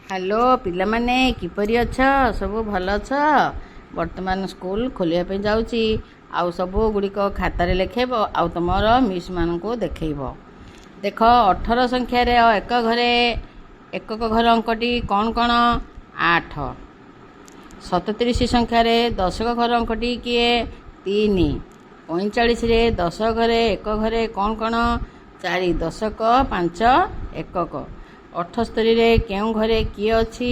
Hello पिला माने किपरि अछ सब भल अछ। वर्तमान स्कूल खोलिया पे जाउची आउ सब गुड़िक खातार लिखेब आउ तुमर मिस मान को देखब। देख 18 संख्यार एक घरे एकक घर अंकटी कौन कौन 8। 37 संख्यार दशक घर अंकटी किए 3। 45 रे 10 घरे एक घरे कौन कौन 4 दशक 5 एकक। 78 रे केउ घरे किए अछि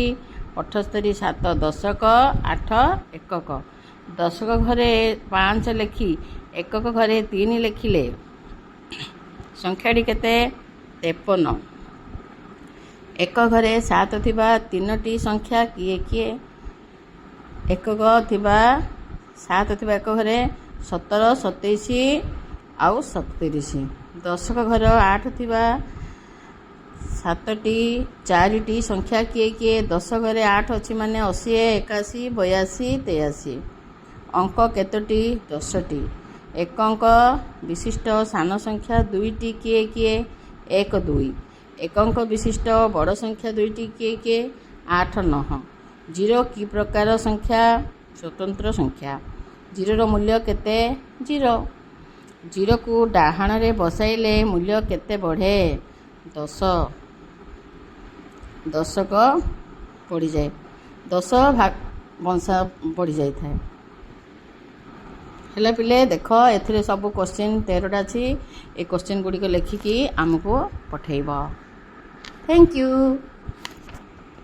78 7 दशक 8 एकक। दशक घरे 5 लेखि एकक घरे 3 लेखिले संख्याटी केते 53। एक घरे 7 थिबा 3टी संख्या किए किए एकक थिबा 7 थिबा एक घरे 17 27 आउ 37। दशक घर 8 थिबा 7टी 4टी संख्या किए किए 10 घरे 8 अछि माने 80 81 82 83। अंक केतोटी 10टी। एक अंक विशिष्ट सान संख्या 2टी किए किए 1 2। एक अंक विशिष्ट बड़ संख्या 2टी किए किए 8 9। 0 की प्रकार संख्या स्वतंत्र संख्या। 0 रो मूल्य केते 0। 0 को डाहाण रे बसाइले मूल्य केते बढ़े 10। दशक पड़ जाए 10 भाग बंशा पड़ जाए था। हेला पिले देख एथिरे सब क्वेश्चन 13टा अछि। ए क्वेश्चन गुडी को लेखिकी आमको पठेइबा। Thank you.